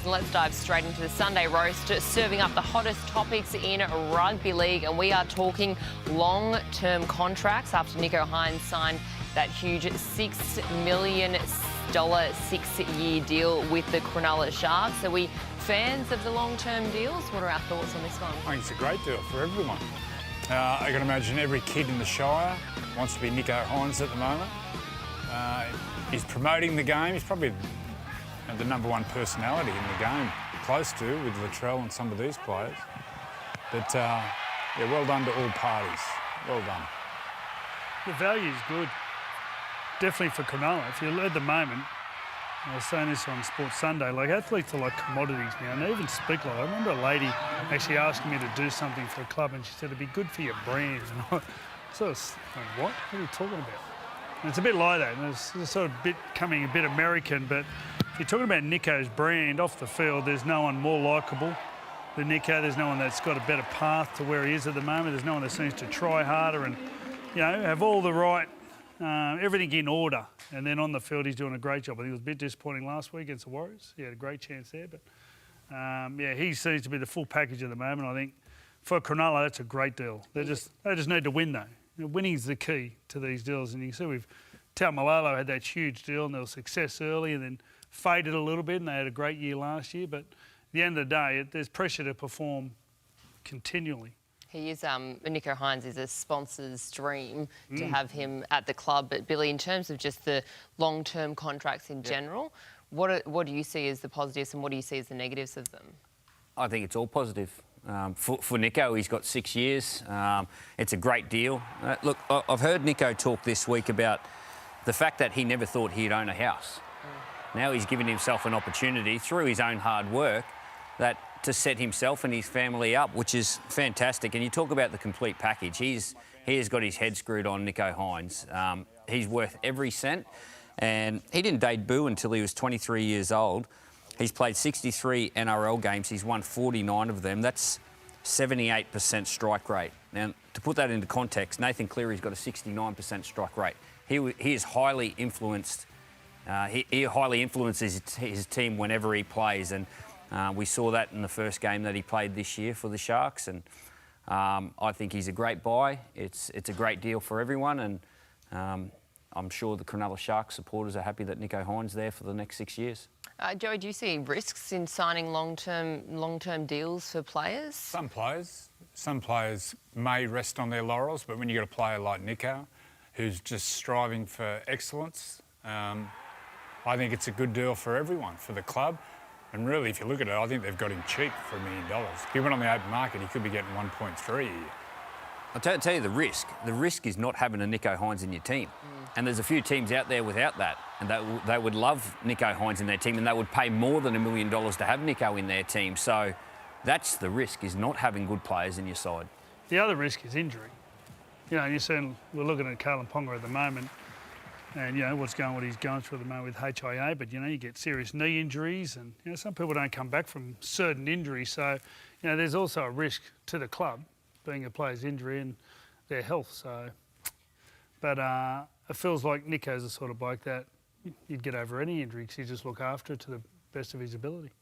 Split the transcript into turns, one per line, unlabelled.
and let's dive straight into the Sunday roast, serving up the hottest topics in rugby league. And we are talking long-term contracts after Nicho Hynes signed that huge $6 million six-year deal with the Cronulla Sharks. Are we fans of the long-term deals? What are our thoughts on this one?
I think it's a great deal for everyone. I can imagine every kid in the Shire wants to be Nicho Hynes at the moment. He's promoting the game. He's probably the number one personality in the game, close to, with Latrell and some of these players. But, yeah, well done to all parties. Well done.
The value's good. Definitely for Cronulla. If you're at the moment, I was saying this on Sports Sunday, like athletes are like commodities now, and they even speak like, I remember a lady actually asking me to do something for a club, and she said it'd be good for your brand. And I sort of went, what? What are you talking about? And it's a bit like that, and it's sort of becoming a bit American, but if you're talking about Nicho's brand off the field, there's no one more likeable than Nicho. There's no one that's got a better path to where he is at the moment. There's no one that seems to try harder and, you know, have all the right, everything in order. And then on the field, he's doing a great job. I think it was a bit disappointing last week against the Warriors. He had a great chance there, but yeah, he seems to be the full package at the moment. I think for Cronulla, that's a great deal. They just need to win though. You know, winning's the key to these deals, and you can see Malalo had that huge deal, and there was success early, and then faded a little bit, and they had a great year last year. But at the end of the day, there's pressure to perform continually.
He is, Nicho Hynes is a sponsor's dream to have him at the club. But Billy, in terms of just the long-term contracts in general, what do you see as the positives and what do you see as the negatives of them?
I think it's all positive. For Nicho, he's got 6 years. It's a great deal. Look, I've heard Nicho talk this week about the fact that he never thought he'd own a house. Now he's given himself an opportunity through his own hard work to set himself and his family up, which is fantastic. And you talk about the complete package. He has got his head screwed on, Nicho Hynes. He's worth every cent. And he didn't debut until he was 23 years old. He's played 63 NRL games. He's won 49 of them. That's 78% strike rate. Now, to put that into context, Nathan Cleary's got a 69% strike rate. He is highly influenced. He highly influences his team whenever he plays, and we saw that in the first game that he played this year for the Sharks. And I think he's a great buy. It's a great deal for everyone, and I'm sure the Cronulla Sharks supporters are happy that Nicho Hynes is there for the next 6 years.
Joey, do you see risks in signing long-term deals for players?
Some players may rest on their laurels, but when you've got a player like Nicho, who's just striving for excellence, I think it's a good deal for everyone, for the club. And really, if you look at it, I think they've got him cheap for $1 million. If he went on the open market, he could be getting 1.3 a year.
I'll tell you the risk. The risk is not having a Nicho Hynes in your team. And there's a few teams out there without that, and they would love Nicho Hynes in their team, and they would pay more than $1 million to have Nicho in their team. So that's the risk, is not having good players in your side.
The other risk is injury. You know, we're looking at Carlin Ponga at the moment, and, you know, what he's going through at the moment with HIA, but, you know, you get serious knee injuries, and, you know, some people don't come back from certain injuries. So, you know, there's also a risk to the club, being a player's injury and their health. So, but it feels like Nicho's the sort of bloke that you'd get over any injury because you just look after it to the best of his ability.